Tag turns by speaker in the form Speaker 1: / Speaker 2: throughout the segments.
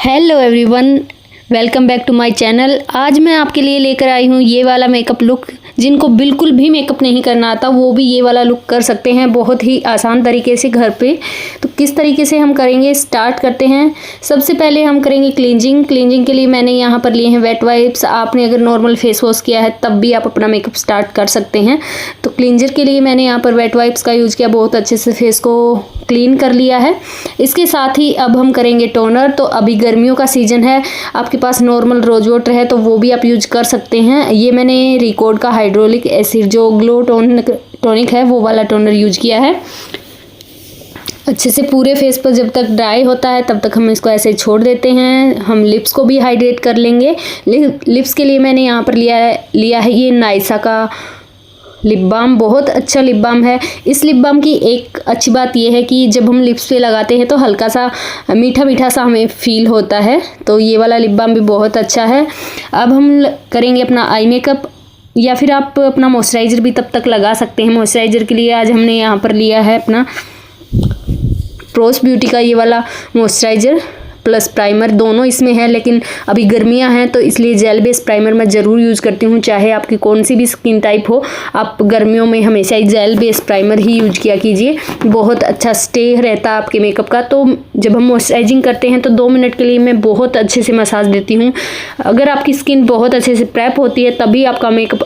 Speaker 1: Hello everyone, welcome back to my channel. आज मैं आपके लिए लेकर आई हूँ ये वाला मेकअप लुक। जिनको बिल्कुल भी मेकअप नहीं करना आता वो भी ये वाला लुक कर सकते हैं बहुत ही आसान तरीके से घर पे। तो किस तरीके से हम करेंगे, स्टार्ट करते हैं। सबसे पहले हम करेंगे क्लींजिंग के लिए मैंने यहाँ पर लिए हैं वेट वाइप्स। आपने अगर नॉर्मल फेस वॉश किया है तब भी आप अपना मेकअप स्टार्ट कर सकते हैं। तो क्लींजर के लिए मैंने यहाँ पर वेट वाइप्स का यूज़ किया, बहुत अच्छे से फेस को क्लीन कर लिया है। इसके साथ ही अब हम करेंगे टोनर। तो अभी गर्मियों का सीज़न है, आपके पास नॉर्मल रोज वाटर है तो वो भी आप यूज कर सकते हैं। ये मैंने रिकॉर्ड का हाइड्रोलिक एसिड जो ग्लो टॉनिक है वो वाला टोनर यूज किया है। अच्छे से पूरे फेस पर जब तक ड्राई होता है तब तक हम इसको ऐसे छोड़ देते हैं। हम लिप्स को भी हाइड्रेट कर लेंगे। लिप्स के लिए मैंने यहाँ पर लिया है ये नायसा का लिप बाम। बहुत अच्छा लिप बाम है। इस लिप बाम की एक अच्छी बात यह है कि जब हम लिप्स पे लगाते हैं तो हल्का सा मीठा मीठा सा हमें फील होता है। तो ये वाला लिप बाम भी बहुत अच्छा है। अब हम करेंगे अपना आई मेकअप, या फिर आप अपना मॉइस्चराइज़र भी तब तक लगा सकते हैं। मॉइस्चराइज़र के लिए आज हमने यहाँ पर लिया है अपना प्रोस ब्यूटी का ये वाला मॉइस्चराइज़र प्लस प्राइमर, दोनों इसमें है। लेकिन अभी गर्मियां हैं तो इसलिए जेल बेस प्राइमर मैं ज़रूर यूज़ करती हूँ। चाहे आपकी कौन सी भी स्किन टाइप हो, आप गर्मियों में हमेशा ही जेल बेस प्राइमर ही यूज किया कीजिए। बहुत अच्छा स्टे रहता है आपके मेकअप का। तो जब हम मॉइस्चराइजिंग करते हैं तो 2 मिनट के लिए मैं बहुत अच्छे से मसाज देती हूँ। अगर आपकी स्किन बहुत अच्छे से प्रेप होती है तभी आपका मेकअप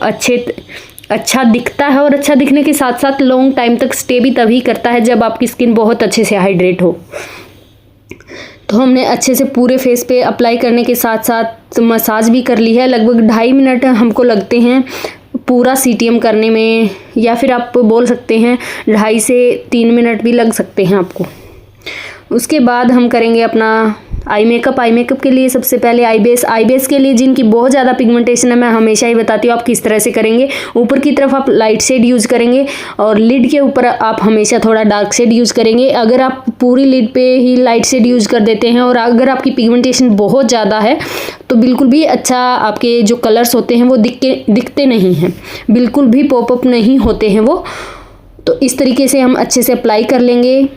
Speaker 1: अच्छा दिखता है, और अच्छा दिखने के साथ साथ लॉन्ग टाइम तक स्टे भी तभी करता है जब आपकी स्किन बहुत अच्छे से हाइड्रेट हो। तो हमने अच्छे से पूरे फेस पे अप्लाई करने के साथ साथ मसाज भी कर ली है। लगभग 2.5 मिनट हमको लगते हैं पूरा सीटीएम करने में, या फिर आप बोल सकते हैं 2.5 से 3 मिनट भी लग सकते हैं आपको। उसके बाद हम करेंगे अपना आई मेकअप के लिए सबसे पहले आई बेस के लिए जिनकी बहुत ज़्यादा पिगमेंटेशन है, मैं हमेशा ही बताती हूँ आप किस तरह से करेंगे। ऊपर की तरफ आप लाइट शेड यूज़ करेंगे और लिड के ऊपर आप हमेशा थोड़ा डार्क शेड यूज़ करेंगे। अगर आप पूरी लिड पे ही लाइट शेड यूज़ कर देते हैं और अगर आपकी पिगमेंटेशन बहुत ज़्यादा है तो बिल्कुल भी अच्छा आपके जो कलर्स होते हैं वो दिखते नहीं हैं, बिल्कुल भी पॉपअप नहीं होते हैं वो। तो इस तरीके से हम अच्छे से अप्लाई कर लेंगे।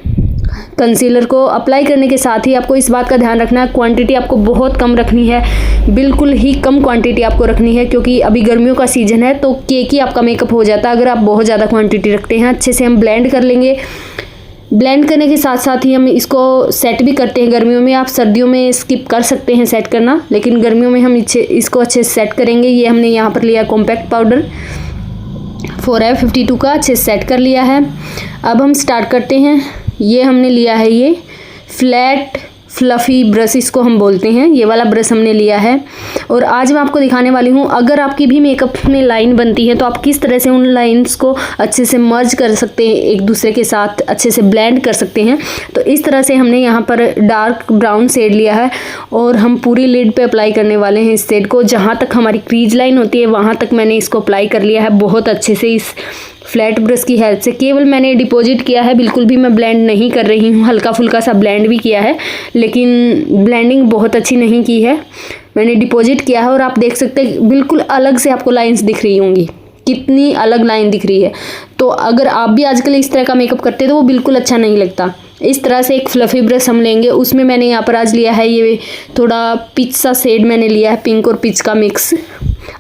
Speaker 1: कंसीलर को अप्लाई करने के साथ ही आपको इस बात का ध्यान रखना है, क्वांटिटी आपको बहुत कम रखनी है, बिल्कुल ही कम क्वांटिटी आपको रखनी है, क्योंकि अभी गर्मियों का सीज़न है तो केकी आपका मेकअप हो जाता है अगर आप बहुत ज़्यादा क्वांटिटी रखते हैं। अच्छे से हम ब्लेंड कर लेंगे। ब्लेंड करने के साथ साथ ही हम इसको सेट भी करते हैं। गर्मियों में आप सर्दियों में स्किप कर सकते हैं सेट करना, लेकिन गर्मियों में हम इसको अच्छे से सेट करेंगे। ये हमने यहाँ पर लिया कॉम्पैक्ट पाउडर 4F52 का, अच्छे से सेट कर लिया है। अब हम स्टार्ट करते हैं। ये हमने लिया है ये फ्लैट फ्लफ़ी ब्रश, इसको हम बोलते हैं, ये वाला ब्रश हमने लिया है। और आज मैं आपको दिखाने वाली हूँ अगर आपकी भी मेकअप में लाइन बनती है तो आप किस तरह से उन लाइंस को अच्छे से मर्ज कर सकते हैं, एक दूसरे के साथ अच्छे से ब्लेंड कर सकते हैं। तो इस तरह से हमने यहाँ पर डार्क ब्राउन शेड लिया है और हम पूरी लिड पे अप्लाई करने वाले हैं इस शेड को। जहाँ तक हमारी क्रीज लाइन होती है वहाँ तक मैंने इसको अप्लाई कर लिया है बहुत अच्छे से इस फ्लैट ब्रश की हेल्प से। केवल मैंने डिपॉजिट किया है, बिल्कुल भी मैं ब्लेंड नहीं कर रही हूँ। हल्का फुल्का सा ब्लेंड भी किया है लेकिन ब्लेंडिंग बहुत अच्छी नहीं की है, मैंने डिपॉजिट किया है। और आप देख सकते हैं बिल्कुल अलग से आपको लाइंस दिख रही होंगी, कितनी अलग लाइन दिख रही है। तो अगर आप भी आजकल इस तरह का मेकअप करते हैं तो वो बिल्कुल अच्छा नहीं लगता। इस तरह से एक फ्लफ़ी ब्रश हम लेंगे, उसमें मैंने यहाँ पर आज लिया है ये थोड़ा पिच सा शेड मैंने लिया है, पिंक और पिच का मिक्स।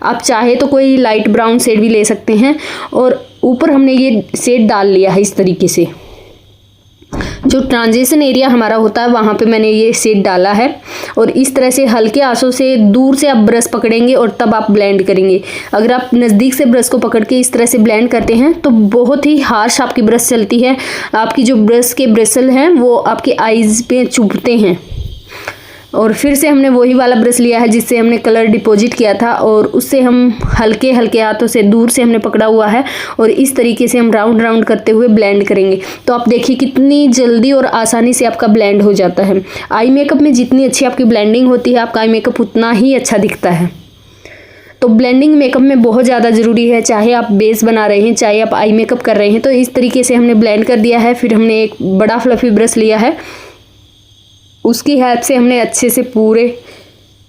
Speaker 1: आप चाहे तो कोई लाइट ब्राउन शेड भी ले सकते हैं। और ऊपर हमने ये शेड डाल लिया है इस तरीके से, जो ट्रांजिशन एरिया हमारा होता है वहाँ पे मैंने ये शेड डाला है। और इस तरह से हल्के आंसू से दूर से आप ब्रश पकड़ेंगे और तब आप ब्लेंड करेंगे। अगर आप नज़दीक से ब्रश को पकड़ के इस तरह से ब्लेंड करते हैं तो बहुत ही हार्श आपकी ब्रश चलती है, आपकी जो ब्रश के ब्रिसल हैं वो आपकी आईज़ पे चुभते हैं। और फिर से हमने वही वाला ब्रश लिया है जिससे हमने कलर डिपॉजिट किया था और उससे हम हल्के हल्के हाथों से दूर से हमने पकड़ा हुआ है और इस तरीके से हम राउंड राउंड करते हुए ब्लेंड करेंगे। तो आप देखिए कितनी जल्दी और आसानी से आपका ब्लेंड हो जाता है। आई मेकअप में जितनी अच्छी आपकी ब्लेंडिंग होती है आपका आई मेकअप उतना ही अच्छा दिखता है। तो ब्लेंडिंग मेकअप में बहुत ज़्यादा ज़रूरी है, चाहे आप बेस बना रहे हैं चाहे आप आई मेकअप कर रहे हैं। तो इस तरीके से हमने ब्लेंड कर दिया है। फिर हमने एक बड़ा फ्लफ़ी ब्रश लिया है, उसकी हेल्प से हमने अच्छे से पूरे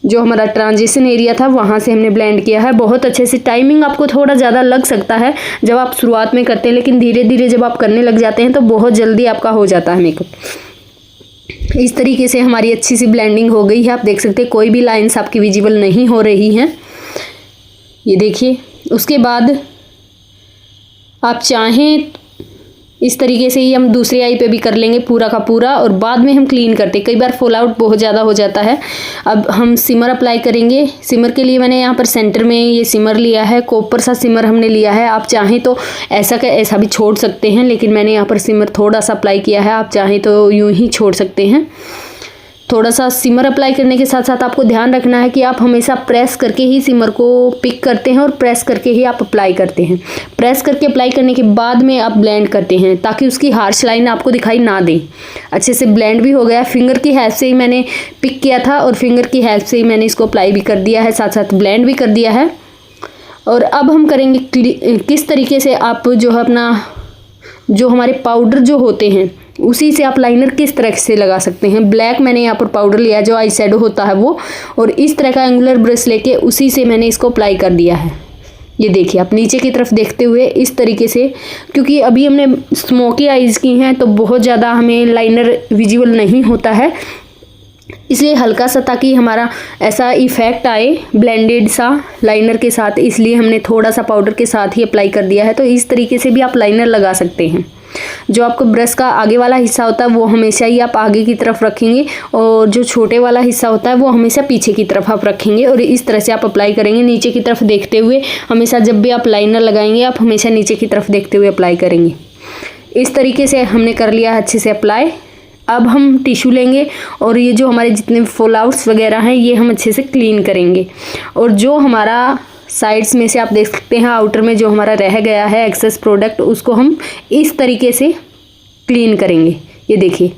Speaker 1: जो हमारा ट्रांजिशन एरिया था वहाँ से हमने ब्लेंड किया है बहुत अच्छे से। टाइमिंग आपको थोड़ा ज़्यादा लग सकता है जब आप शुरुआत में करते हैं, लेकिन धीरे धीरे जब आप करने लग जाते हैं तो बहुत जल्दी आपका हो जाता है मेकअप। इस तरीके से हमारी अच्छी सी ब्लेंडिंग हो गई है। आप देख सकते हैं कोई भी लाइंस आपकी विजिबल नहीं हो रही हैं। ये देखिए, उसके बाद आप चाहें इस तरीके से ही हम दूसरी आई पे भी कर लेंगे पूरा का पूरा, और बाद में हम क्लीन करते हैं। कई बार फॉल आउट बहुत ज़्यादा हो जाता है। अब हम सिमर अप्लाई करेंगे। सिमर के लिए मैंने यहाँ पर सेंटर में ये सिमर लिया है, कॉपर सा सिमर हमने लिया है। आप चाहें तो ऐसा भी छोड़ सकते हैं, लेकिन मैंने यहाँ पर सिमर थोड़ा सा अप्लाई किया है। आप चाहें तो यूँ ही छोड़ सकते हैं। थोड़ा सा सिमर अप्लाई करने के साथ साथ आपको ध्यान रखना है कि आप हमेशा प्रेस करके ही सिमर को पिक करते हैं और प्रेस करके ही आप अप्लाई करते हैं। प्रेस करके अप्लाई करने के बाद में आप ब्लेंड करते हैं ताकि उसकी हार्श लाइन आपको दिखाई ना दे। अच्छे से ब्लेंड भी हो गया। फिंगर की हेल्प से ही मैंने पिक किया था और फिंगर की हेल्प से ही मैंने इसको अप्लाई भी कर दिया है, साथ साथ ब्लेंड भी कर दिया है। और अब हम करेंगे किस तरीके से आप जो है अपना जो हमारे पाउडर जो होते हैं उसी से आप लाइनर किस तरह से लगा सकते हैं। ब्लैक मैंने यहाँ पर पाउडर लिया जो आई शेडो होता है वो, और इस तरह का एंगुलर ब्रश लेके उसी से मैंने इसको अप्लाई कर दिया है। ये देखिए, आप नीचे की तरफ देखते हुए इस तरीके से, क्योंकि अभी हमने स्मोकी आइज़ की हैं तो बहुत ज़्यादा हमें लाइनर विजिबल नहीं होता है, इसलिए हल्का सा ताकि हमारा ऐसा इफ़ेक्ट आए ब्लेंडेड सा लाइनर के साथ, इसलिए हमने थोड़ा सा पाउडर के साथ ही अप्लाई कर दिया है। तो इस तरीके से भी आप लाइनर लगा सकते हैं। जो आपको ब्रश का आगे वाला हिस्सा होता है वो हमेशा ही आप आगे की तरफ रखेंगे, और जो छोटे वाला हिस्सा होता है वो हमेशा पीछे की तरफ आप रखेंगे, और इस तरह से आप अप्लाई करेंगे नीचे की तरफ देखते हुए। हमेशा जब भी आप लाइनर लगाएंगे आप हमेशा नीचे की तरफ देखते हुए अप्लाई करेंगे। इस तरीके से हमने कर लिया अच्छे से अप्लाई। अब हम टिश्यू लेंगे और ये जो हमारे जितने फॉल आउट्स वगैरह हैं ये हम अच्छे से क्लीन करेंगे, और जो हमारा साइड्स में से आप देख सकते हैं आउटर में जो हमारा रह गया है एक्सेस प्रोडक्ट, उसको हम इस तरीके से क्लीन करेंगे। ये देखिए,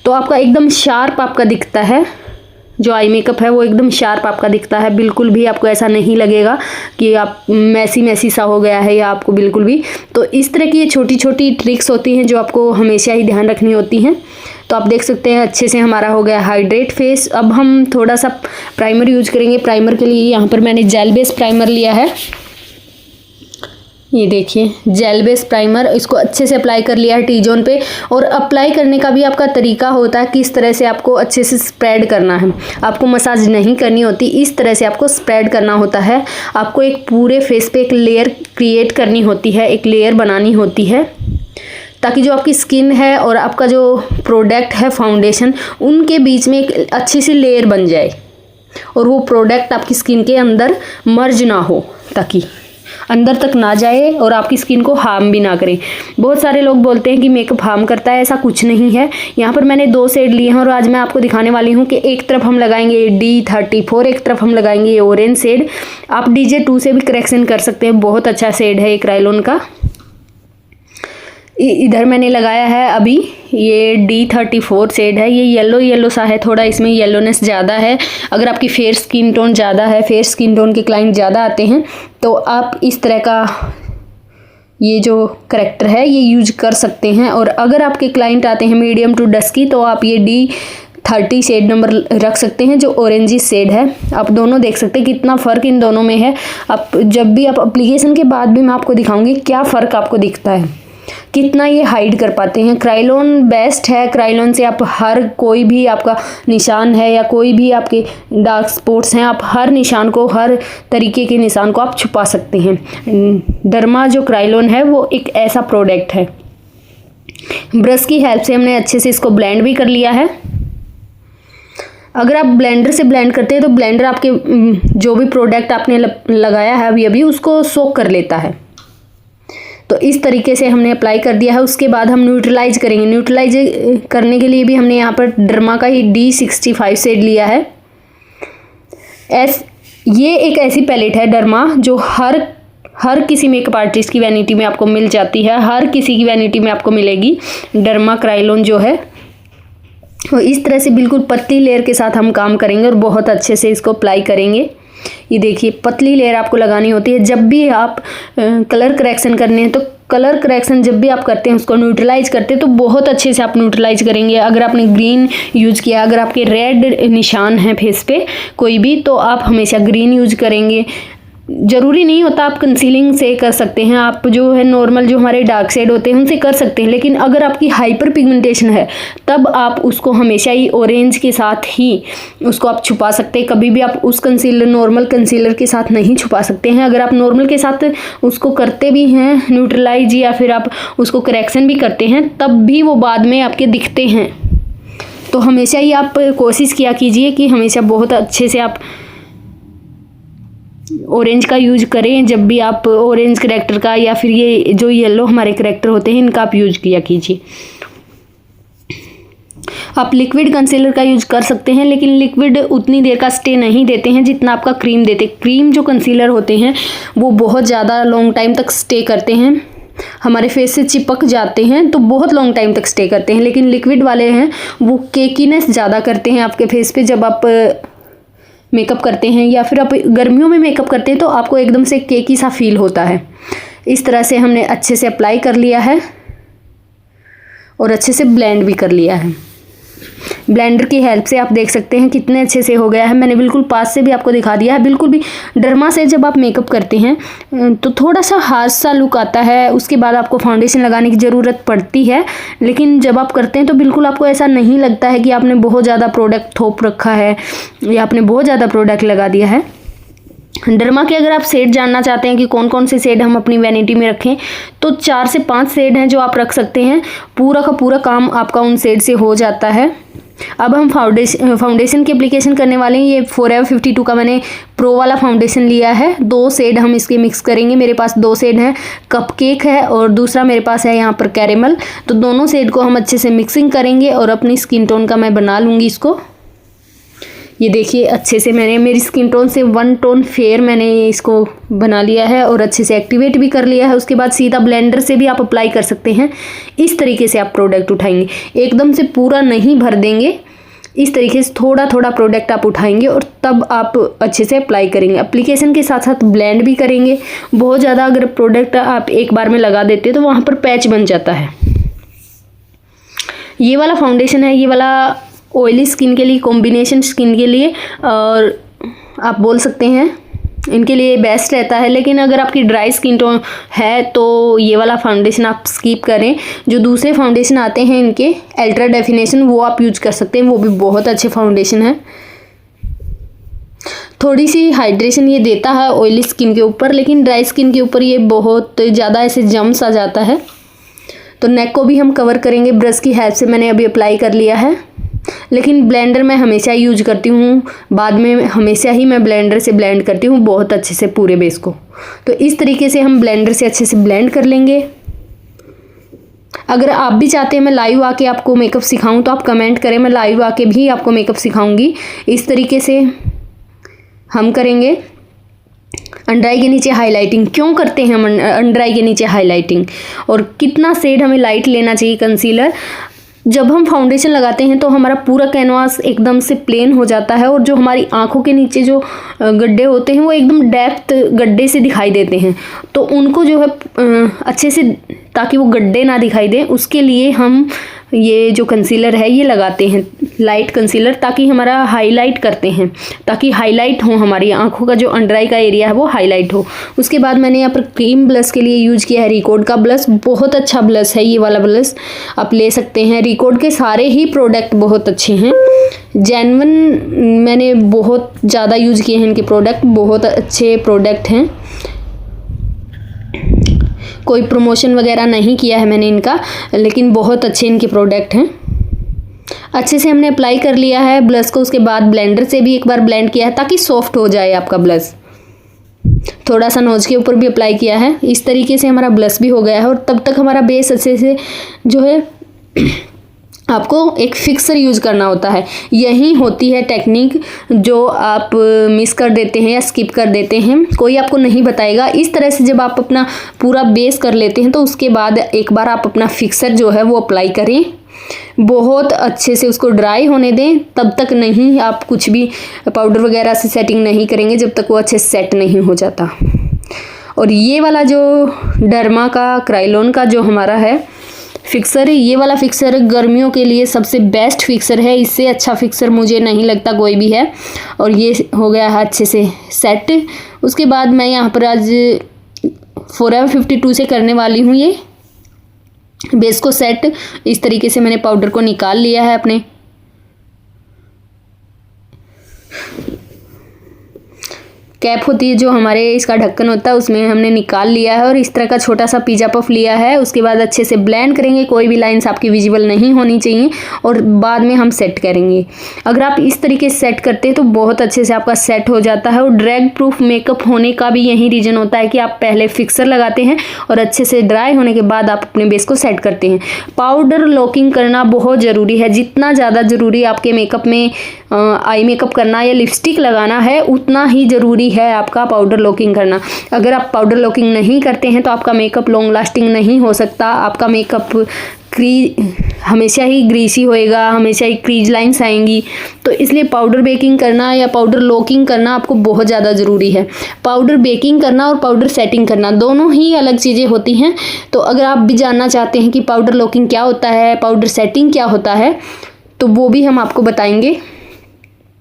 Speaker 1: तो आपका एकदम शार्प आपका दिखता है, जो आई मेकअप है वो एकदम शार्प आपका दिखता है। बिल्कुल भी आपको ऐसा नहीं लगेगा कि आप मैसी सा हो गया है या आपको बिल्कुल भी। तो इस तरह की ये छोटी छोटी ट्रिक्स होती हैं जो आपको हमेशा ही ध्यान रखनी होती हैं। तो आप देख सकते हैं अच्छे से हमारा हो गया हाइड्रेट फेस। अब हम थोड़ा सा प्राइमर यूज करेंगे। प्राइमर के लिए यहाँ पर मैंने जेल बेस प्राइमर लिया है। ये देखिए, जेल बेस प्राइमर, इसको अच्छे से अप्लाई कर लिया है टी जोन पे। और अप्लाई करने का भी आपका तरीका होता है किस तरह से आपको अच्छे से स्प्रेड करना है। आपको मसाज नहीं करनी होती, इस तरह से आपको स्प्रेड करना होता है। आपको एक पूरे फेस पे एक लेयर क्रिएट करनी होती है, एक लेयर बनानी होती है, ताकि जो आपकी स्किन है और आपका जो प्रोडक्ट है फाउंडेशन, उनके बीच में एक अच्छी सी लेयर बन जाए और वो प्रोडक्ट आपकी स्किन के अंदर मर्ज ना हो, ताकि अंदर तक ना जाए और आपकी स्किन को हार्म भी ना करे। बहुत सारे लोग बोलते हैं कि मेकअप हार्म करता है, ऐसा कुछ नहीं है। यहाँ पर मैंने 2 शेड लिए हैं और आज मैं आपको दिखाने वाली हूँ कि एक तरफ हम लगाएंगे D34, एक तरफ हम लगाएंगे ये ऑरेंज शेड। आप DJ2 से भी करेक्शन कर सकते हैं, बहुत अच्छा शेड है ये क्रायोन का। इधर मैंने लगाया है अभी ये D34 शेड है। ये येलो सा है, थोड़ा इसमें येलोनेस ज़्यादा है। अगर आपकी फेयर स्किन टोन ज़्यादा है, फेयर स्किन टोन के क्लाइंट ज़्यादा आते हैं, तो आप इस तरह का ये जो करेक्टर है ये यूज कर सकते हैं। और अगर आपके क्लाइंट आते हैं मीडियम टू डस्की, तो आप ये D30 शेड नंबर रख सकते हैं, जो ऑरेंजी शेड है। आप दोनों देख सकते हैं कितना फ़र्क इन दोनों में है। आप जब भी आप एप्लीकेशन के बाद भी मैं आपको दिखाऊंगी क्या फ़र्क आपको दिखता है, कितना ये हाइड कर पाते हैं। क्रायोन बेस्ट है। क्रायोन से आप हर कोई भी आपका निशान है या कोई भी आपके डार्क स्पॉट्स हैं, आप हर निशान को, हर तरीके के निशान को आप छुपा सकते हैं। डर्मा जो क्रायोन है वो एक ऐसा प्रोडक्ट है। ब्रश की हेल्प से हमने अच्छे से इसको ब्लेंड भी कर लिया है। अगर आप ब्लेंडर से ब्लेंड करते हैं तो ब्लेंडर आपके जो भी प्रोडक्ट आपने लगाया है अभी उसको सोक कर लेता है। तो इस तरीके से हमने अप्लाई कर दिया है। उसके बाद हम न्यूट्रलाइज करेंगे। न्यूट्रलाइज करने के लिए भी हमने यहाँ पर डर्मा का ही D65 शेड लिया है। ये एक ऐसी पैलेट है डर्मा जो हर किसी मेकअप आर्टिस्ट की वैनिटी में आपको मिल जाती है, हर किसी की वैनिटी में आपको मिलेगी डर्मा क्रायोन जो है। और इस तरह से बिल्कुल पतली लेयर के साथ हम काम करेंगे और बहुत अच्छे से इसको अप्लाई करेंगे। ये देखिए, पतली लेयर आपको लगानी होती है। जब भी आप कलर करेक्शन करने हैं तो कलर करेक्शन जब भी आप करते हैं, उसको न्यूट्रलाइज करते हैं तो बहुत अच्छे से आप न्यूट्रलाइज करेंगे। अगर आपने ग्रीन यूज़ किया, अगर आपके रेड निशान हैं फेस पे कोई भी, तो आप हमेशा ग्रीन यूज करेंगे। ज़रूरी नहीं होता आप कंसीलिंग से कर सकते हैं, आप जो है नॉर्मल जो हमारे डार्क शेड होते हैं उनसे कर सकते हैं। लेकिन अगर आपकी हाइपर पिगमेंटेशन है तब आप उसको हमेशा ही ऑरेंज के साथ ही उसको आप छुपा सकते हैं। कभी भी आप उस कंसीलर नॉर्मल कंसीलर के साथ नहीं छुपा सकते हैं। अगर आप नॉर्मल के साथ उसको करते भी हैं न्यूट्रलाइज या फिर आप उसको करेक्शन भी करते हैं तब भी वो बाद में आपके दिखते हैं। तो हमेशा ही आप कोशिश किया कीजिए कि हमेशा बहुत अच्छे से आप ऑरेंज का यूज करें। जब भी आप ऑरेंज करेक्टर का या फिर ये जो येलो हमारे करेक्टर होते हैं इनका आप यूज किया कीजिए। आप लिक्विड कंसीलर का यूज कर सकते हैं, लेकिन लिक्विड उतनी देर का स्टे नहीं देते हैं जितना आपका क्रीम देते। क्रीम जो कंसीलर होते हैं वो बहुत ज़्यादा लॉन्ग टाइम तक स्टे करते हैं, हमारे फेस से चिपक जाते हैं तो बहुत लॉन्ग टाइम तक स्टे करते हैं। लेकिन लिक्विड वाले हैं वो केकीनेस ज़्यादा करते हैं आपके फेस पे। जब आप मेकअप करते हैं या फिर आप गर्मियों में मेकअप करते हैं तो आपको एकदम से केकी सा फील होता है। इस तरह से हमने अच्छे से अप्लाई कर लिया है और अच्छे से ब्लेंड भी कर लिया है। ब्लेंडर की हेल्प से आप देख सकते हैं कितने अच्छे से हो गया है। मैंने बिल्कुल पास से भी आपको दिखा दिया है। बिल्कुल भी डर्मा से जब आप मेकअप करते हैं तो थोड़ा सा हार्श सा लुक आता है, उसके बाद आपको फाउंडेशन लगाने की ज़रूरत पड़ती है। लेकिन जब आप करते हैं तो बिल्कुल आपको ऐसा नहीं लगता है कि आपने बहुत ज़्यादा प्रोडक्ट थोप रखा है या आपने बहुत ज़्यादा प्रोडक्ट लगा दिया है। डर्मा के अगर आप शेड जानना चाहते हैं कि कौन कौन से शेड हम अपनी वैनिटी में रखें तो 4 से 5 शेड हैं जो आप रख सकते हैं। पूरा का पूरा काम आपका उन शेड से हो जाता है। अब हम फाउंडेशन की एप्लीकेशन करने वाले हैं। ये फॉरएवर 52 का मैंने प्रो वाला फाउंडेशन लिया है। 2 शेड हम इसके मिक्स करेंगे। मेरे पास 2 शेड हैं, कपकेक है और दूसरा मेरे पास है यहाँ पर कैरेमल। तो दोनों शेड को हम अच्छे से मिक्सिंग करेंगे और अपनी स्किन टोन का मैं बना लूँगी इसको। ये देखिए अच्छे से मैंने मेरी स्किन टोन से 1 टोन फेयर मैंने इसको बना लिया है और अच्छे से एक्टिवेट भी कर लिया है। उसके बाद सीधा ब्लेंडर से भी आप अप्लाई कर सकते हैं। इस तरीके से आप प्रोडक्ट उठाएंगे, एकदम से पूरा नहीं भर देंगे। इस तरीके से थोड़ा थोड़ा प्रोडक्ट आप उठाएंगे और तब आप अच्छे से अप्लाई करेंगे। एप्लीकेशन के साथ साथ ब्लेंड भी करेंगे। बहुत ज़्यादा अगर प्रोडक्ट आप एक बार में लगा देते हैं तो वहाँ पर पैच बन जाता है। ये वाला फाउंडेशन है, ये वाला ऑयली स्किन के लिए, कॉम्बिनेशन स्किन के लिए, और आप बोल सकते हैं इनके लिए बेस्ट रहता है। लेकिन अगर आपकी ड्राई स्किन टोन है तो ये वाला फाउंडेशन आप स्किप करें। जो दूसरे फाउंडेशन आते हैं इनके अल्ट्रा डेफिनेशन वो आप यूज कर सकते हैं, वो भी बहुत अच्छे फाउंडेशन है। थोड़ी सी हाइड्रेशन ये देता है ऑयली स्किन के ऊपर, लेकिन ड्राई स्किन के ऊपर ये बहुत ज़्यादा ऐसे जम्स आ जाता है। तो नेक को भी हम कवर करेंगे। ब्रश की हेल्प से मैंने अभी अप्लाई कर लिया है, लेकिन ब्लेंडर मैं हमेशा यूज करती हूँ। बाद में हमेशा ही मैं ब्लेंडर से ब्लेंड करती हूँ बहुत अच्छे से पूरे बेस को। तो इस तरीके से हम ब्लेंडर से अच्छे से ब्लेंड कर लेंगे। अगर आप भी चाहते हैं मैं लाइव आके आपको मेकअप सिखाऊं तो आप कमेंट करें, मैं लाइव आके भी आपको मेकअप सिखाऊंगी। इस तरीके से हम करेंगे। अंडर आई के नीचे हाइलाइटिंग क्यों करते हैं हम? अंडर आई के नीचे हाइलाइटिंग और कितना शेड हमें लाइट लेना चाहिए कंसीलर। जब हम फाउंडेशन लगाते हैं तो हमारा पूरा कैनवास एकदम से प्लेन हो जाता है और जो हमारी आंखों के नीचे जो गड्ढे होते हैं वो एकदम डेप्थ गड्ढे से दिखाई देते हैं। तो उनको जो है अच्छे से, ताकि वो गड्ढे ना दिखाई दें, उसके लिए हम ये जो कंसीलर है ये लगाते हैं, लाइट कंसीलर, ताकि हमारा हाईलाइट करते हैं, ताकि हाईलाइट हो हमारी आंखों का जो अंडर आई का एरिया है वो हाईलाइट हो। उसके बाद मैंने यहाँ पर क्रीम ब्लश के लिए यूज किया है रिकॉर्ड का ब्लश। बहुत अच्छा ब्लश है ये वाला ब्लश, आप ले सकते हैं। रिकॉर्ड के सारे ही प्रोडक्ट बहुत अच्छे हैं, जेन्युइन। मैंने बहुत ज़्यादा यूज किए हैं इनके प्रोडक्ट, बहुत अच्छे प्रोडक्ट हैं। कोई प्रमोशन वगैरह नहीं किया है मैंने इनका, लेकिन बहुत अच्छे इनके प्रोडक्ट हैं। अच्छे से हमने अप्लाई कर लिया है ब्लश को। उसके बाद ब्लेंडर से भी एक बार ब्लेंड किया है ताकि सॉफ्ट हो जाए आपका ब्लश। थोड़ा सा नोज के ऊपर भी अप्लाई किया है। इस तरीके से हमारा ब्लश भी हो गया है और तब तक हमारा बेस अच्छे से जो है आपको एक फिक्सर यूज़ करना होता है। यही होती है टेक्निक जो आप मिस कर देते हैं या स्किप कर देते हैं, कोई आपको नहीं बताएगा। इस तरह से जब आप अपना पूरा बेस कर लेते हैं तो उसके बाद एक बार आप अपना फिक्सर जो है वो अप्लाई करें। बहुत अच्छे से उसको ड्राई होने दें, तब तक नहीं आप कुछ भी पाउडर वगैरह से सेटिंग नहीं करेंगे जब तक वो अच्छे से सेट नहीं हो जाता। और ये वाला जो डर्मा का क्राइलोन का जो हमारा है फिक्सर है। ये वाला फिक्सर गर्मियों के लिए सबसे बेस्ट फिक्सर है, इससे अच्छा फिक्सर मुझे नहीं लगता कोई भी है। और ये हो गया है अच्छे से सेट। उसके बाद मैं यहाँ पर आज Forever 52 से करने वाली हूँ ये बेस को सेट। इस तरीके से मैंने पाउडर को निकाल लिया है अपने। कैप होती है जो हमारे इसका ढक्कन होता है, उसमें हमने निकाल लिया है और इस तरह का छोटा सा पिज़्ज़ा पफ लिया है। उसके बाद अच्छे से ब्लेंड करेंगे, कोई भी लाइंस आपकी विजिबल नहीं होनी चाहिए और बाद में हम सेट करेंगे। अगर आप इस तरीके से सेट करते हैं तो बहुत अच्छे से आपका सेट हो जाता है। और ड्रैग प्रूफ मेकअप होने का भी यही रीज़न होता है कि आप पहले फिक्सर लगाते हैं और अच्छे से ड्राई होने के बाद आप अपने बेस को सेट करते हैं। पाउडर लॉकिंग करना बहुत ज़रूरी है, जितना ज़्यादा ज़रूरी आपके मेकअप में आई मेकअप करना या लिपस्टिक लगाना है उतना ही ज़रूरी है आपका पाउडर लॉकिंग करना। अगर आप पाउडर लॉकिंग नहीं करते हैं तो आपका मेकअप लॉन्ग लास्टिंग नहीं हो सकता। आपका मेकअप हमेशा ही ग्रीसी होएगा, हमेशा ही क्रीज लाइंस आएंगी। तो इसलिए पाउडर बेकिंग करना या पाउडर लॉकिंग करना आपको बहुत ज़्यादा ज़रूरी है। पाउडर बेकिंग करना और पाउडर सेटिंग करना दोनों ही अलग चीज़ें होती हैं। तो अगर आप भी जानना चाहते हैं कि पाउडर लॉकिंग क्या होता है, पाउडर सेटिंग क्या होता है, तो वो भी हम आपको बताएंगे।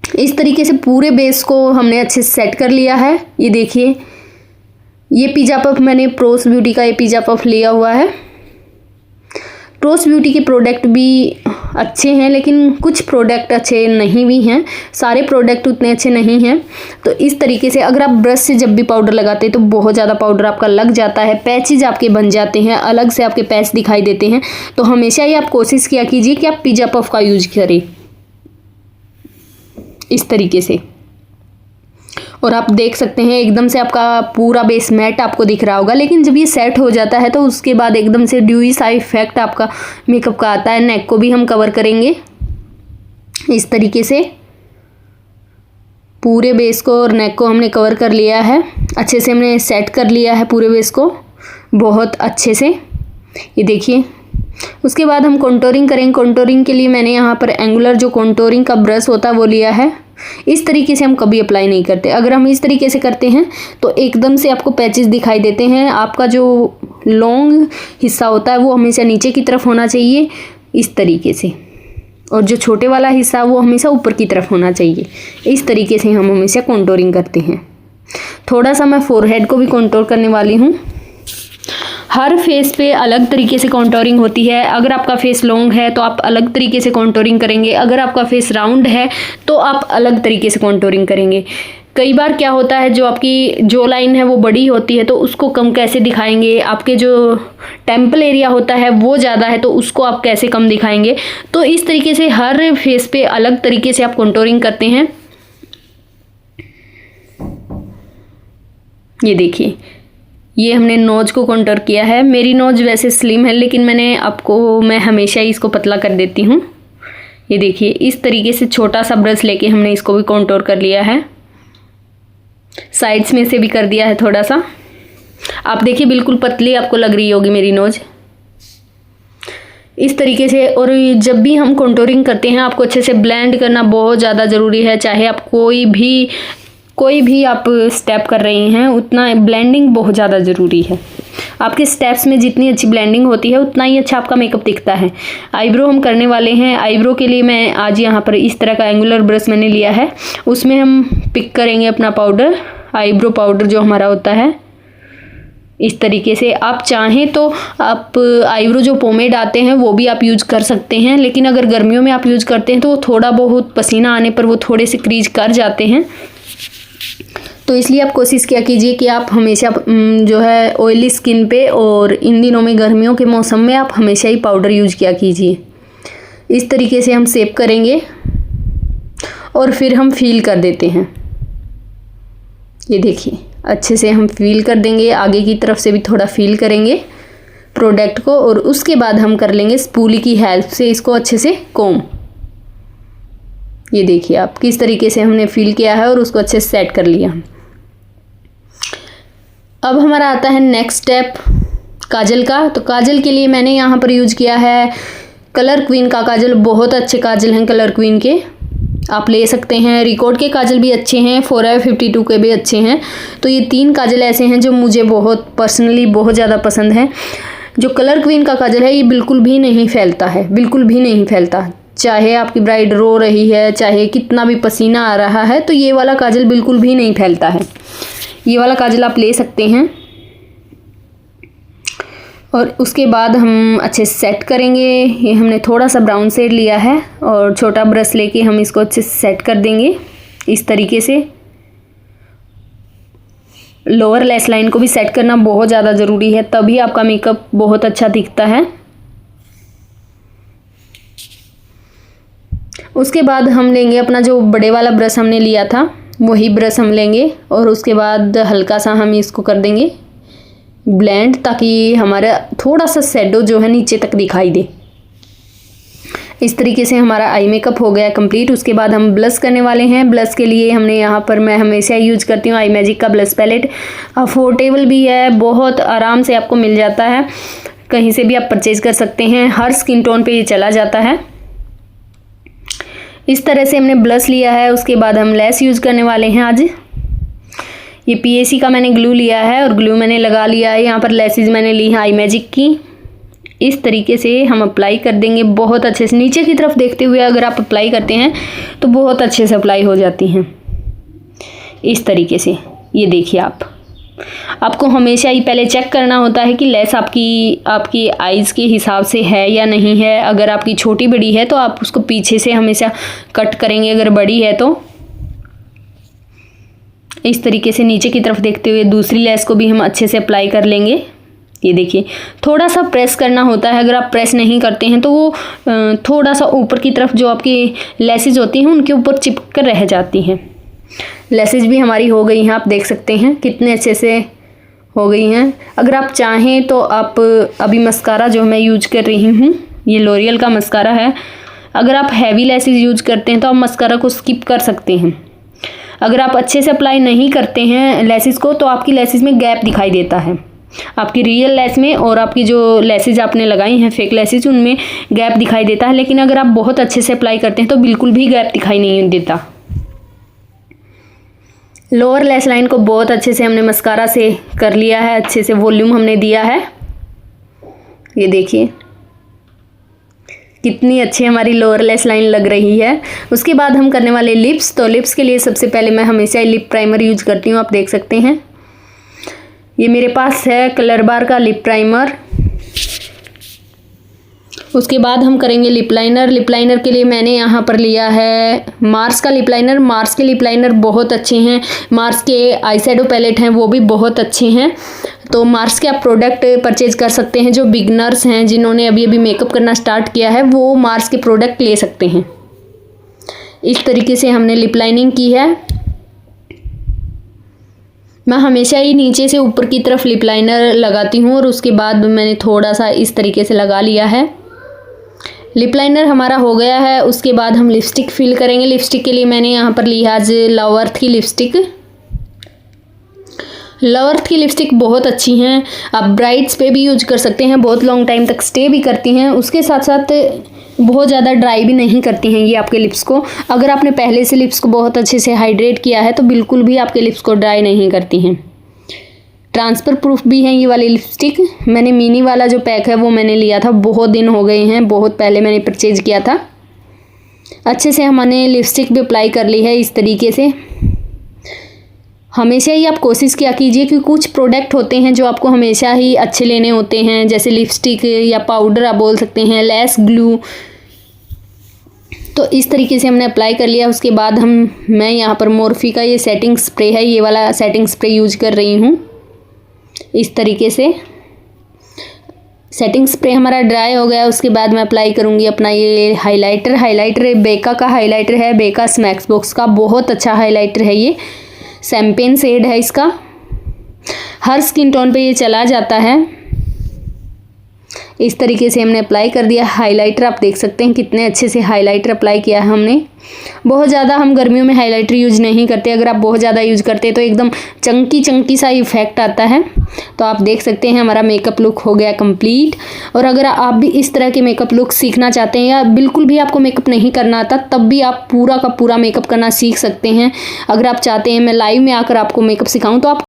Speaker 1: इस तरीके से पूरे बेस को हमने अच्छे से सेट कर लिया है। ये देखिए, ये पिज़्ज़ा पफ मैंने प्रोस ब्यूटी का ये पिज़्ज़ा पफ लिया हुआ है। प्रोस ब्यूटी के प्रोडक्ट भी अच्छे हैं, लेकिन कुछ प्रोडक्ट अच्छे नहीं भी हैं, सारे प्रोडक्ट उतने अच्छे नहीं हैं। तो इस तरीके से अगर आप ब्रश से जब भी पाउडर लगाते हैं तो बहुत ज़्यादा पाउडर आपका लग जाता है, पैचेज आपके बन जाते हैं, अलग से आपके पैच दिखाई देते हैं। तो हमेशा ही आप कोशिश किया कीजिए कि आप पिज़्ज़ा पफ का यूज करें इस तरीके से। और आप देख सकते हैं एकदम से आपका पूरा बेस मैट आपको दिख रहा होगा, लेकिन जब ये सेट हो जाता है तो उसके बाद एकदम से ड्यूई सा इफेक्ट आपका मेकअप का आता है। नेक को भी हम कवर करेंगे इस तरीके से। पूरे बेस को और नेक को हमने कवर कर लिया है, अच्छे से हमने सेट कर लिया है पूरे बेस को बहुत अच्छे से। ये देखिए, उसके बाद हम कॉन्टोरिंग करेंगे। कॉन्टोरिंग के लिए मैंने यहाँ पर एंगुलर जो कॉन्टोरिंग का ब्रश होता है वो लिया है। इस तरीके से हम कभी अप्लाई नहीं करते। अगर हम इस तरीके से करते हैं तो एकदम से आपको पैचेस दिखाई देते हैं। आपका जो लॉन्ग हिस्सा होता है वो हमेशा नीचे की तरफ होना चाहिए इस तरीके से, और जो छोटे वाला हिस्सा वो हमेशा ऊपर की तरफ होना चाहिए। इस तरीके से हम हमेशा कॉन्टोरिंग करते हैं। थोड़ा सा मैं फोरहेड को भी कॉन्टोर करने वाली हूँ। हर फेस पे अलग तरीके से कॉन्टोरिंग होती है। अगर आपका फेस लॉन्ग है तो आप अलग तरीके से कॉन्टोरिंग करेंगे, अगर आपका फेस राउंड है तो आप अलग तरीके से कॉन्टोरिंग करेंगे। कई बार क्या होता है, जो आपकी जो लाइन है वो बड़ी होती है तो उसको कम कैसे दिखाएंगे, आपके जो टेम्पल एरिया होता है वो ज़्यादा है तो उसको आप कैसे कम दिखाएंगे। तो इस तरीके से हर फेस पे अलग तरीके से आप कॉन्टोरिंग करते हैं। ये देखिए, ये हमने नोज को कॉन्टोर किया है। मेरी नोज वैसे स्लिम है, लेकिन मैं हमेशा ही इसको पतला कर देती हूँ। ये देखिए, इस तरीके से छोटा सा ब्रश लेके हमने इसको भी कॉन्टोर कर लिया है। साइड्स में से भी कर दिया है थोड़ा सा। आप देखिए, बिल्कुल पतली आपको लग रही होगी मेरी नोज इस तरीके से। और जब भी हम कॉन्टोरिंग करते हैं आपको अच्छे से ब्लेंड करना बहुत ज़्यादा ज़रूरी है। चाहे आप कोई भी आप स्टेप कर रही हैं, उतना ब्लेंडिंग बहुत ज़्यादा ज़रूरी है। आपके स्टेप्स में जितनी अच्छी ब्लेंडिंग होती है उतना ही अच्छा आपका मेकअप दिखता है। आईब्रो हम करने वाले हैं। आईब्रो के लिए मैं आज यहाँ पर इस तरह का एंगुलर ब्रश मैंने लिया है, उसमें हम पिक करेंगे अपना पाउडर, आईब्रो पाउडर जो हमारा होता है। इस तरीके से आप चाहें तो आप आईब्रो जो पोमेड आते हैं वो भी आप यूज़ कर सकते हैं, लेकिन अगर गर्मियों में आप यूज़ करते हैं तो वो थोड़ा बहुत पसीना आने पर वो थोड़े से क्रीज कर जाते हैं। तो इसलिए आप कोशिश किया कीजिए कि आप हमेशा जो है ऑयली स्किन पे, और इन दिनों में गर्मियों के मौसम में आप हमेशा ही पाउडर यूज किया कीजिए। इस तरीके से हम सेव करेंगे और फिर हम फील कर देते हैं। ये देखिए, अच्छे से हम फील कर देंगे, आगे की तरफ से भी थोड़ा फील करेंगे प्रोडक्ट को, और उसके बाद हम कर लेंगे स्पूली की हेल्प से इसको अच्छे से कोम। ये देखिए आप किस तरीके से हमने फील किया है और उसको अच्छे से सेट कर लिया। अब हमारा आता है नेक्स्ट स्टेप काजल का। तो काजल के लिए मैंने यहाँ पर यूज किया है कलर क्वीन का काजल। बहुत अच्छे काजल हैं कलर क्वीन के, आप ले सकते हैं। रिकॉर्ड के काजल भी अच्छे हैं, Forever 52 के भी अच्छे हैं। तो ये 3 काजल ऐसे हैं जो मुझे बहुत पर्सनली बहुत ज़्यादा पसंद हैं। जो कलर क्वीन का काजल है ये बिल्कुल भी नहीं फैलता है, बिल्कुल भी नहीं फैलता। चाहे आपकी ब्राइड रो रही है, चाहे कितना भी पसीना आ रहा है, तो ये वाला काजल बिल्कुल भी नहीं फैलता है। ये वाला काजल आप ले सकते हैं। और उसके बाद हम अच्छे से सेट करेंगे। ये हमने थोड़ा सा ब्राउन शेड लिया है और छोटा ब्रश लेके हम इसको अच्छे से सेट कर देंगे इस तरीके से। लोअर लैश लाइन को भी सेट करना बहुत ज़्यादा ज़रूरी है, तभी आपका मेकअप बहुत अच्छा दिखता है। उसके बाद हम लेंगे अपना जो बड़े वाला ब्रश हमने लिया था, वही ब्रश हम लेंगे और उसके बाद हल्का सा हम इसको कर देंगे ब्लेंड, ताकि हमारा थोड़ा सा शैडो जो है नीचे तक दिखाई दे। इस तरीके से हमारा आई मेकअप हो गया कंप्लीट। उसके बाद हम ब्लश करने वाले हैं। ब्लश के लिए हमने यहाँ पर, मैं हमेशा यूज करती हूँ आई मैजिक का ब्लश पैलेट। अफोर्डेबल भी है, बहुत आराम से आपको मिल जाता है, कहीं से भी आप परचेज कर सकते हैं, हर स्किन टोन पे ये चला जाता है। इस तरह से हमने ब्लश लिया है। उसके बाद हम लैश यूज़ करने वाले हैं आज। ये PAC का मैंने ग्लू लिया है और ग्लू मैंने लगा लिया है। यहाँ पर लैसेज मैंने ली है आई मैजिक की। इस तरीके से हम अप्लाई कर देंगे बहुत अच्छे से, नीचे की तरफ देखते हुए अगर आप अप्लाई करते हैं तो बहुत अच्छे से अप्लाई हो जाती हैं इस तरीके से। ये देखिए, आपको हमेशा ही पहले चेक करना होता है कि लेस आपकी आइज़ के हिसाब से है या नहीं है। अगर आपकी छोटी बड़ी है तो आप उसको पीछे से हमेशा कट करेंगे, अगर बड़ी है तो इस तरीके से नीचे की तरफ देखते हुए दूसरी लेस को भी हम अच्छे से अप्लाई कर लेंगे। ये देखिए, थोड़ा सा प्रेस करना होता है, अगर आप प्रेस नहीं करते हैं तो वो थोड़ा सा ऊपर की तरफ जो आपकी लेसेज होती हैं उनके ऊपर चिपक कर रह जाती हैं। लेसेज भी हमारी हो गई हैं, आप देख सकते हैं कितने अच्छे से हो गई हैं। अगर आप चाहें तो आप अभी मस्कारा जो मैं यूज कर रही हूँ, ये लॉरियल का मस्कारा है। अगर आप हैवी लेसेज यूज करते हैं तो आप मस्कारा को स्किप कर सकते हैं। अगर आप अच्छे से अप्लाई नहीं करते हैं लेसेज को तो आपकी लेसेज में गैप दिखाई देता है, आपकी रियल लेस में और आपकी जो लेसेज आपने लगाई हैं फेक लेसेज, उनमें गैप दिखाई देता है। लेकिन अगर आप बहुत अच्छे से अप्लाई करते हैं तो बिल्कुल भी गैप दिखाई नहीं देता। लोअर लैश लाइन को बहुत अच्छे से हमने मस्कारा से कर लिया है, अच्छे से वॉल्यूम हमने दिया है। ये देखिए कितनी अच्छी हमारी लोअर लैश लाइन लग रही है। उसके बाद हम करने वाले लिप्स। तो लिप्स के लिए सबसे पहले मैं हमेशा लिप प्राइमर यूज करती हूँ, आप देख सकते हैं ये मेरे पास है कलर बार का लिप प्राइमर। उसके बाद हम करेंगे लिप लाइनर। लिप लाइनर के लिए मैंने यहाँ पर लिया है मार्स का लिप लाइनर। मार्स के लिप लाइनर बहुत अच्छे हैं, मार्स के आई शैडो पैलेट हैं वो भी बहुत अच्छे हैं। तो मार्स के आप प्रोडक्ट परचेज कर सकते हैं। जो बिगनर्स हैं, जिन्होंने अभी अभी मेकअप करना स्टार्ट किया है, वो मार्स के प्रोडक्ट ले सकते हैं। इस तरीके से हमने लिप लाइनिंग की है। मैं हमेशा ही नीचे से ऊपर की तरफ लिप लाइनर लगाती हूँ और उसके बाद मैंने थोड़ा सा इस तरीके से लगा लिया है। लिप लाइनर हमारा हो गया है। उसके बाद हम लिपस्टिक फिल करेंगे। लिपस्टिक के लिए मैंने यहाँ पर ली है आज लव अर्थ की लिपस्टिक। लव अर्थ की लिपस्टिक बहुत अच्छी हैं, आप ब्राइड्स पे भी यूज कर सकते हैं, बहुत लॉन्ग टाइम तक स्टे भी करती हैं। उसके साथ साथ बहुत ज़्यादा ड्राई भी नहीं करती हैं ये आपके लिप्स को। अगर आपने पहले से लिप्स को बहुत अच्छे से हाइड्रेट किया है तो बिल्कुल भी आपके लिप्स को ड्राई नहीं करती हैं। ट्रांसफ़र प्रूफ भी है ये वाली लिपस्टिक। मैंने मिनी वाला जो पैक है वो मैंने लिया था, बहुत दिन हो गए हैं, बहुत पहले मैंने परचेज किया था। अच्छे से हमने लिपस्टिक भी अप्लाई कर ली है इस तरीके से। हमेशा ही आप कोशिश किया कीजिए कि कुछ प्रोडक्ट होते हैं जो आपको हमेशा ही अच्छे लेने होते हैं, जैसे लिपस्टिक या पाउडर आप बोल सकते हैं, लैश ग्लू। तो इस तरीके से हमने अप्लाई कर लिया। उसके बाद मैं यहाँ पर मोर्फी का ये सेटिंग स्प्रे है, ये वाला सेटिंग स्प्रे यूज कर रही हूँ। इस तरीके से सेटिंग स्प्रे हमारा ड्राई हो गया। उसके बाद मैं अप्लाई करूँगी अपना ये हाइलाइटर। हाइलाइटर बेका का हाइलाइटर है, बेका स्मैक्स बॉक्स का, बहुत अच्छा हाइलाइटर है ये। शैम्पेन शेड है इसका, हर स्किन टोन पे ये चला जाता है। इस तरीके से हमने अप्लाई कर दिया हाइलाइटर। आप देख सकते हैं कितने अच्छे से हाइलाइटर अप्लाई किया है हमने। बहुत ज़्यादा हम गर्मियों में हाइलाइटर यूज नहीं करते, अगर आप बहुत ज़्यादा यूज करते हैं तो एकदम चंकी सा इफेक्ट आता है। तो आप देख सकते हैं हमारा मेकअप लुक हो गया कंप्लीट। और अगर आप भी इस तरह के मेकअप लुक सीखना चाहते हैं या बिल्कुल भी आपको मेकअप नहीं करना आता, तब भी आप पूरा का पूरा मेकअप करना सीख सकते हैं। अगर आप चाहते हैं मैं लाइव में आकर आपको मेकअप सिखाऊँ तो आप